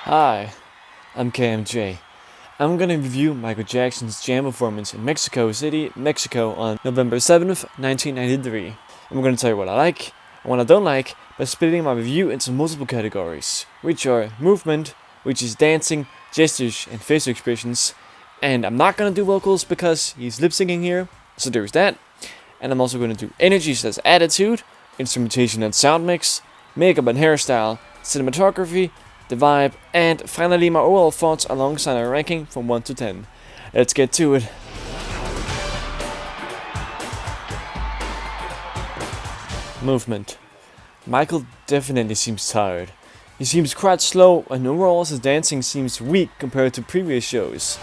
Hi, I'm KMJ. I'm gonna review Michael Jackson's jam performance in Mexico City, Mexico on November 7th, 1993. I'm gonna tell you what I like and what I don't like by splitting my review into multiple categories, which are movement, which is dancing, gestures, and facial expressions. And I'm not gonna do vocals because he's lip syncing here, so there's that. And I'm also gonna do energy, so that's attitude, instrumentation and sound mix, makeup and hairstyle, cinematography, the vibe, and finally my overall thoughts alongside a ranking from 1 to 10. Let's get to it. Movement. Michael definitely seems tired. He seems quite slow, and overall his dancing seems weak compared to previous shows.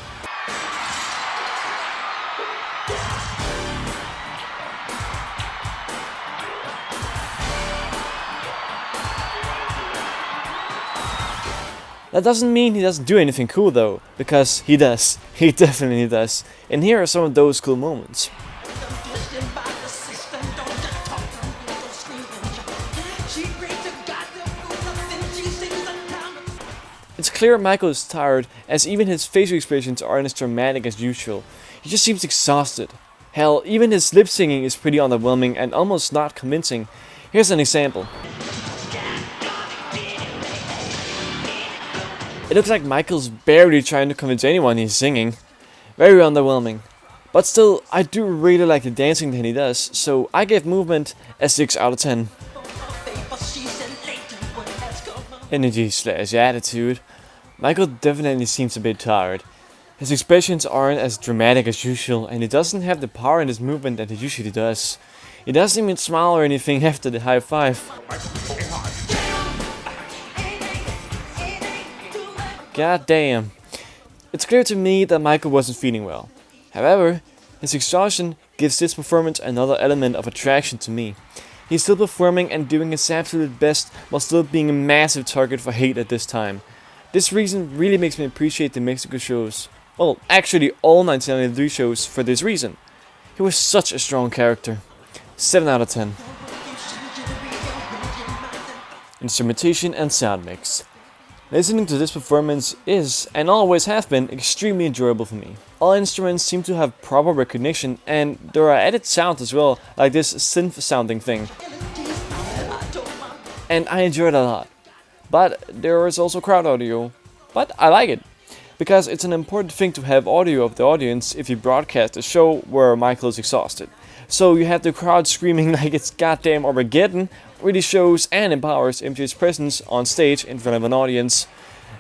That doesn't mean he doesn't do anything cool though, because he does. He definitely does. And here are some of those cool moments. It's clear Michael is tired, as even his facial expressions aren't as dramatic as usual. He just seems exhausted. Hell, even his lip singing is pretty underwhelming and almost not convincing. Here's an example. It looks like Michael's barely trying to convince anyone he's singing. Very underwhelming. But still, I do really like the dancing that he does, so I give movement a 6 out of 10. Energy/attitude. Michael definitely seems a bit tired. His expressions aren't as dramatic as usual, and he doesn't have the power in his movement that he usually does. He doesn't even smile or anything after the high five. God damn. It's clear to me that Michael wasn't feeling well. However, his exhaustion gives this performance another element of attraction to me. He's still performing and doing his absolute best while still being a massive target for hate at this time. This reason really makes me appreciate the Mexico shows. Well, actually all 1993 shows for this reason. He was such a strong character. 7 out of 10. Instrumentation and sound mix. Listening to this performance is, and always have been, extremely enjoyable for me. All instruments seem to have proper recognition, and there are added sounds as well, like this synth sounding thing. And I enjoy it a lot. But there is also crowd audio. But I like it, because it's an important thing to have audio of the audience if you broadcast a show where Michael is exhausted. So you have the crowd screaming like it's goddamn Armageddon really shows and empowers MJ's presence on stage in front of an audience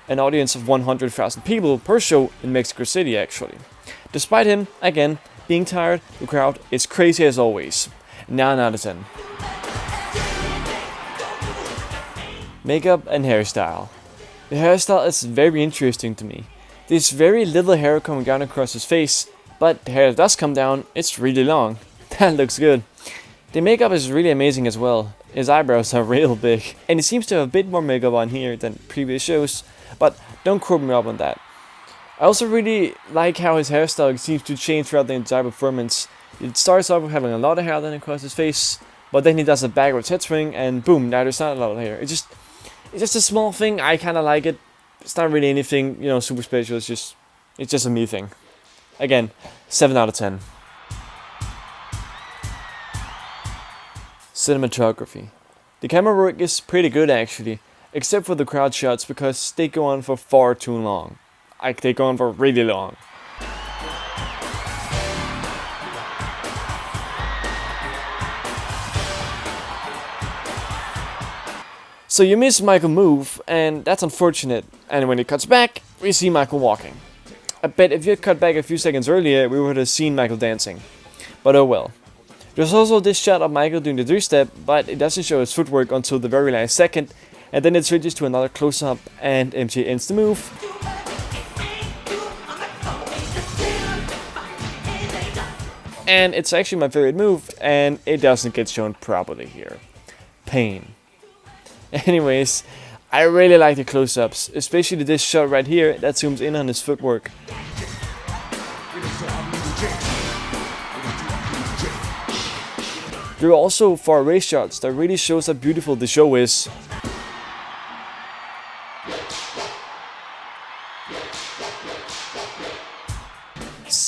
of 100,000 people per show in Mexico City actually. Despite him, again, being tired, the crowd is crazy as always. 9 out of 10. Makeup and hairstyle. The hairstyle is very interesting to me. There's very little hair coming down across his face, but the hair that does come down, it's really long. That looks good. The makeup is really amazing as well. His eyebrows are real big, and he seems to have a bit more makeup on here than previous shows, but don't quote me up on that. I also really like how his hairstyle seems to change throughout the entire performance. It starts off with having a lot of hair then across his face, but then he does a backwards head swing, and boom, now there's not a lot of hair. It's just a small thing. I kind of like it. It's not really anything, super special. It's just a me thing. Again, 7 out of 10. Cinematography. The camera work is pretty good actually, except for the crowd shots because they go on for far too long. They go on for really long. So you miss Michael move, and that's unfortunate, and when it cuts back, we see Michael walking. I bet if you had cut back a few seconds earlier, we would have seen Michael dancing. But oh well. There's also this shot of Michael doing the three-step, but it doesn't show his footwork until the very last second, and then it switches to another close-up, and MJ ends the move. And it's actually my favorite move, and it doesn't get shown properly here. Pain. Anyways, I really like the close-ups, especially this shot right here that zooms in on his footwork. There are also far away shots that really shows how beautiful the show is.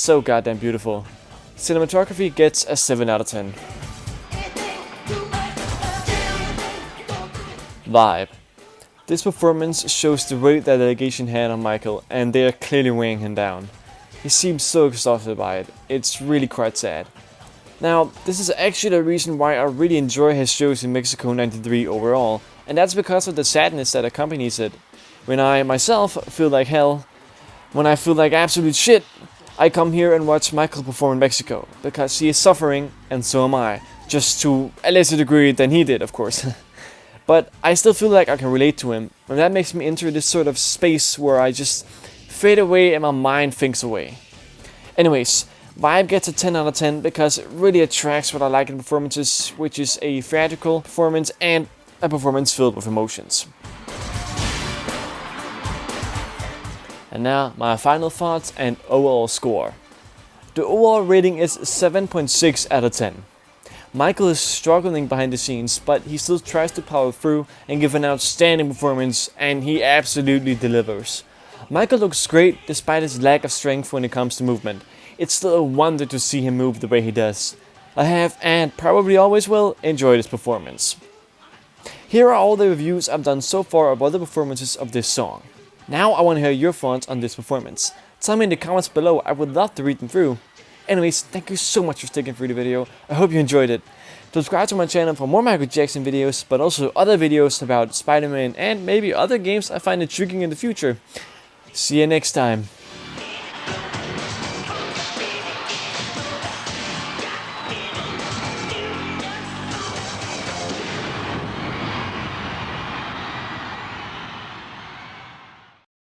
so goddamn beautiful. Cinematography gets a 7 out of 10. Vibe. This performance shows the weight that the delegation had on Michael, and they are clearly weighing him down. He seems so exhausted by it. It's really quite sad. Now, this is actually the reason why I really enjoy his shows in Mexico 93 overall, and that's because of the sadness that accompanies it. When I myself feel like hell, when I feel like absolute shit, I come here and watch Michael perform in Mexico, because he is suffering, and so am I, just to a lesser degree than he did, of course. But I still feel like I can relate to him, and that makes me enter this sort of space where I just fade away and my mind thinks away. Anyways, Vibe gets a 10 out of 10 because it really attracts what I like in performances, which is a theatrical performance and a performance filled with emotions. And now my final thoughts and overall score. The overall rating is 7.6 out of 10. Michael is struggling behind the scenes, but he still tries to power through and give an outstanding performance, and he absolutely delivers. Michael looks great despite his lack of strength when it comes to movement. It's still a wonder to see him move the way he does. I have, and probably always will, enjoyed his performance. Here are all the reviews I've done so far of other performances of this song. Now I want to hear your thoughts on this performance. Tell me in the comments below, I would love to read them through. Anyways, thank you so much for sticking through the video. I hope you enjoyed it. Subscribe to my channel for more Michael Jackson videos, but also other videos about Spider-Man and maybe other games I find intriguing in the future. See you next time.